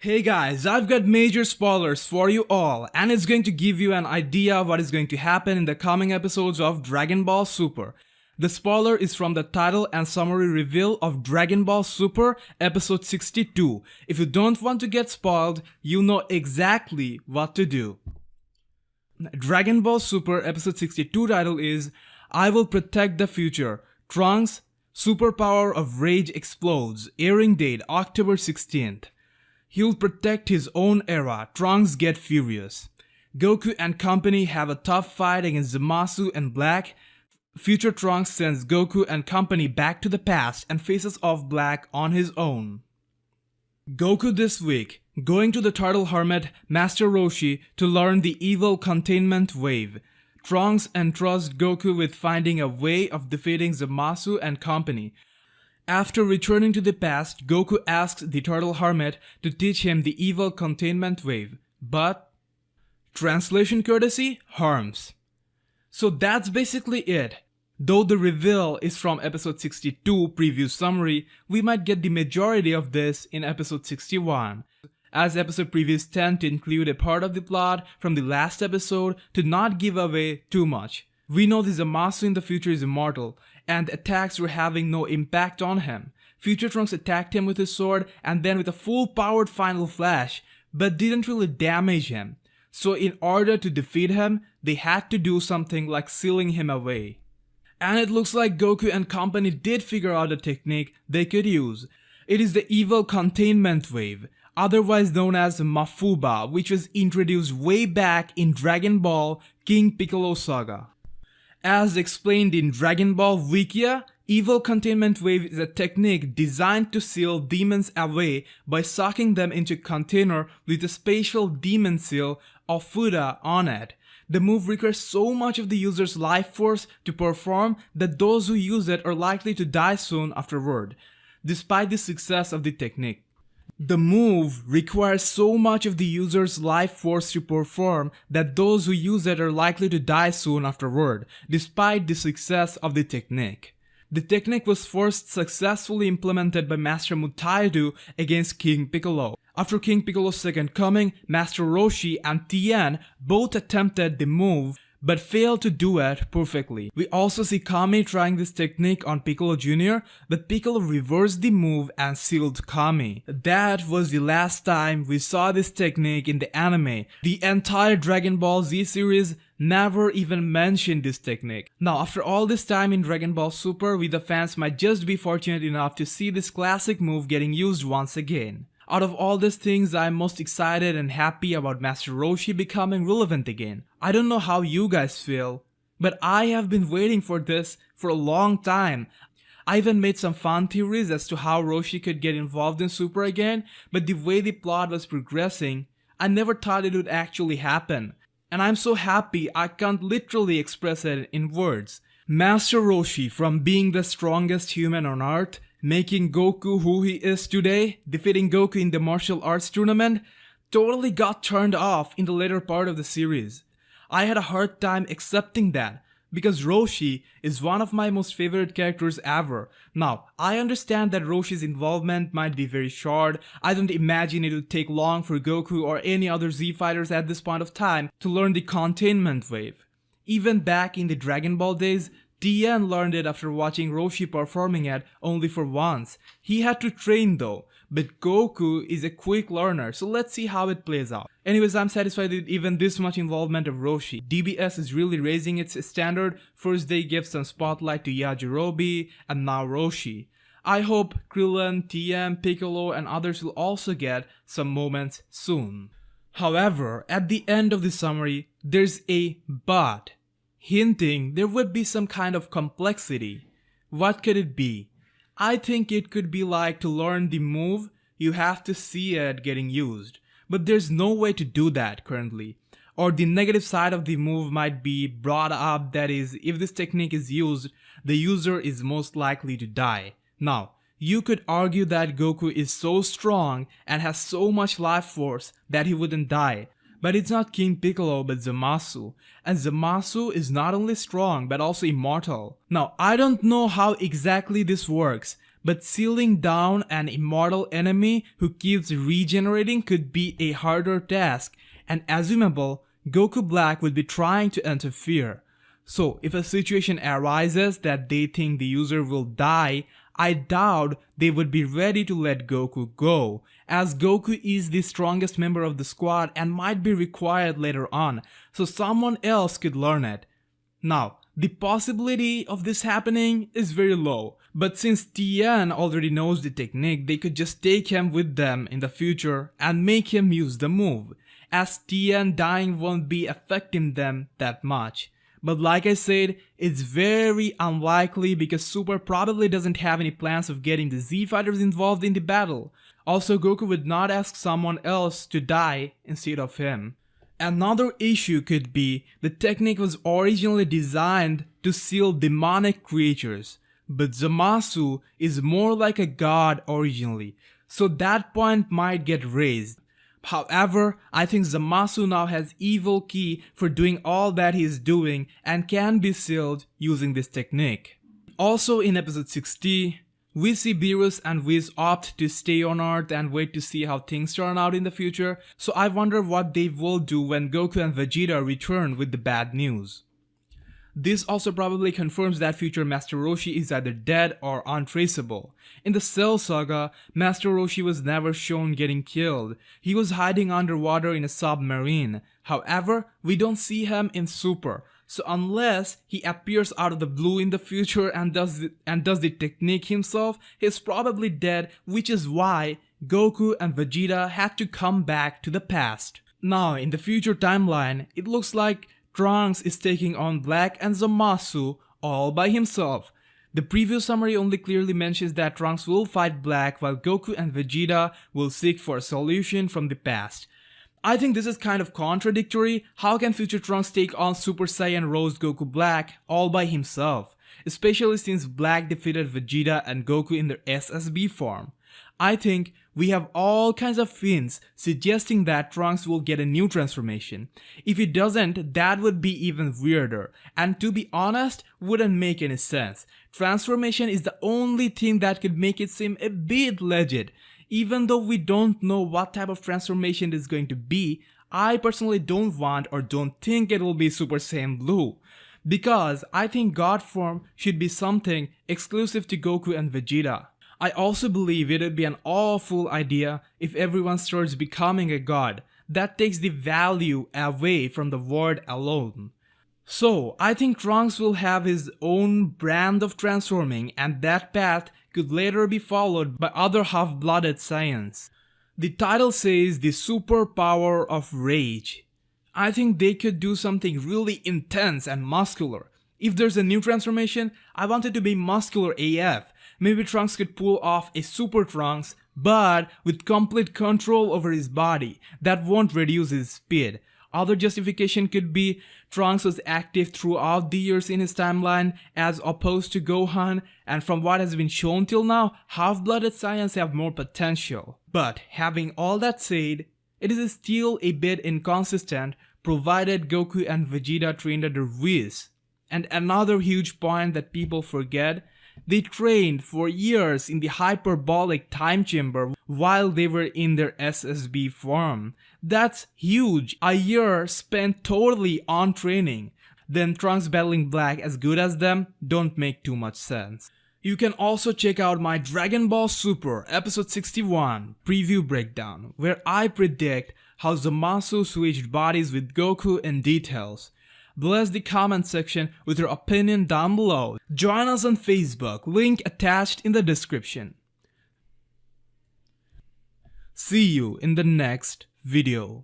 Hey guys, I've got major spoilers for you all, and it's going to give you an idea of what is going to happen in the coming episodes of Dragon Ball Super. The spoiler is from the title and summary reveal of Dragon Ball Super episode 62. If you don't want to get spoiled, you know exactly what to do. Dragon Ball Super episode 62 title is I Will Protect the Future. Trunks, Superpower of Rage explodes. Airing date October 16th. He'll protect his own era. Trunks get furious. Goku and Company have a tough fight against Zamasu and Black. Future Trunks sends Goku and Company back to the past and faces off Black on his own. Goku this week, going to the Turtle Hermit Master Roshi to learn the Evil Containment Wave. Trunks entrusts Goku with finding a way of defeating Zamasu and Company. After returning to the past, Goku asks the Turtle Hermit to teach him the Evil Containment Wave, but translation courtesy Herms. So that's basically it. Though the reveal is from episode 62 preview summary, we might get the majority of this in episode 61, as episode previews tend to include a part of the plot from the last episode to not give away too much. We know the Zamasu in the future is immortal, and attacks were having no impact on him. Future Trunks attacked him with his sword and then with a full-powered final flash, but didn't really damage him. So in order to defeat him, they had to do something like sealing him away. And it looks like Goku and Company did figure out a technique they could use. It is the Evil Containment Wave, otherwise known as Mafuba, which was introduced way back in Dragon Ball King Piccolo Saga. As explained in Dragon Ball Wikia, Evil Containment Wave is a technique designed to seal demons away by sucking them into a container with a spatial demon seal or Fuda on it. The move requires so much of the user's life force to perform that those who use it are likely to die soon afterward, despite the success of the technique. The move requires so much of the user's life force to perform that those who use it are likely to die soon afterward, despite the success of the technique. The technique was first successfully implemented by Master Mutaidu against King Piccolo. After King Piccolo's second coming, Master Roshi and Tien both attempted the move but failed to do it perfectly. We also see Kami trying this technique on Piccolo Jr., but Piccolo reversed the move and sealed Kami. That was the last time we saw this technique in the anime. The entire Dragon Ball Z series never even mentioned this technique. Now, after all this time in Dragon Ball Super, we the fans might just be fortunate enough to see this classic move getting used once again. Out of all these things, I'm most excited and happy about Master Roshi becoming relevant again. I don't know how you guys feel, but I have been waiting for this for a long time. I even made some fun theories as to how Roshi could get involved in Super again, but the way the plot was progressing, I never thought it would actually happen. And I'm so happy I can't literally express it in words. Master Roshi, from being the strongest human on Earth, making Goku who he is today, defeating Goku in the martial arts tournament, totally got turned off in the later part of the series. I had a hard time accepting that, because Roshi is one of my most favorite characters ever. Now, I understand that Roshi's involvement might be very short. I don't imagine it would take long for Goku or any other Z fighters at this point of time to learn the containment wave. Even back in the Dragon Ball days, Tien learned it after watching Roshi performing it only for once. He had to train though, but Goku is a quick learner, so let's see how it plays out. Anyways, I'm satisfied with even this much involvement of Roshi. DBS is really raising its standard. First they gave some spotlight to Yajirobe, and now Roshi. I hope Krillin, Tien, Piccolo, and others will also get some moments soon. However, at the end of the summary, there's a but, hinting there would be some kind of complexity. What could it be? I think it could be like to learn the move, you have to see it getting used. But there's no way to do that currently. Or the negative side of the move might be brought up, that is, if this technique is used, the user is most likely to die. Now, you could argue that Goku is so strong and has so much life force that he wouldn't die. But it's not King Piccolo but Zamasu, and Zamasu is not only strong but also immortal. Now, I don't know how exactly this works, but sealing down an immortal enemy who keeps regenerating could be a harder task, and assumable Goku Black would be trying to interfere. So if a situation arises that they think the user will die, I doubt they would be ready to let Goku go, as Goku is the strongest member of the squad and might be required later on, so someone else could learn it. Now, the possibility of this happening is very low, but since Tien already knows the technique, they could just take him with them in the future and make him use the move, as Tien dying won't be affecting them that much. But like I said, it's very unlikely because Super probably doesn't have any plans of getting the Z fighters involved in the battle. Also, Goku would not ask someone else to die instead of him. Another issue could be the technique was originally designed to seal demonic creatures, but Zamasu is more like a god originally, so that point might get raised. However, I think Zamasu now has evil ki for doing all that he is doing and can be sealed using this technique. Also in episode 60, we see Beerus and Whis opt to stay on Earth and wait to see how things turn out in the future, so I wonder what they will do when Goku and Vegeta return with the bad news. This also probably confirms that future Master Roshi is either dead or untraceable. In the Cell Saga, Master Roshi was never shown getting killed. He was hiding underwater in a submarine. However, we don't see him in Super. So unless he appears out of the blue in the future and does the technique himself, he's probably dead, which is why Goku and Vegeta had to come back to the past. Now, in the future timeline, it looks like Trunks is taking on Black and Zamasu all by himself. The preview summary only clearly mentions that Trunks will fight Black while Goku and Vegeta will seek for a solution from the past. I think this is kind of contradictory. How can future Trunks take on Super Saiyan Rose Goku Black all by himself? Especially since Black defeated Vegeta and Goku in their SSB form. I think we have all kinds of hints suggesting that Trunks will get a new transformation. If he doesn't, that would be even weirder, and to be honest, wouldn't make any sense. Transformation is the only thing that could make it seem a bit legit. Even though we don't know what type of transformation it is going to be, I personally don't want or don't think it will be Super Saiyan Blue. Because I think God form should be something exclusive to Goku and Vegeta. I also believe it would be an awful idea if everyone starts becoming a god. That takes the value away from the word alone. So, I think Trunks will have his own brand of transforming, and that path could later be followed by other half-blooded Saiyans. The title says the superpower of rage. I think they could do something really intense and muscular. If there's a new transformation, I want it to be muscular AF. Maybe Trunks could pull off a Super Trunks, but with complete control over his body. That won't reduce his speed. Other justification could be Trunks was active throughout the years in his timeline as opposed to Gohan, and from what has been shown till now, half-blooded Saiyans have more potential. But having all that said, it is still a bit inconsistent provided Goku and Vegeta trained under Whis. And another huge point that people forget, they trained for years in the hyperbolic time chamber while they were in their SSB form. That's huge, a year spent totally on training. Then Trunks battling Black as good as them don't make too much sense. You can also check out my Dragon Ball Super episode 61 preview breakdown, where I predict how Zamasu switched bodies with Goku in details. Bless the comment section with your opinion down below. Join us on Facebook, link attached in the description. See you in the next video.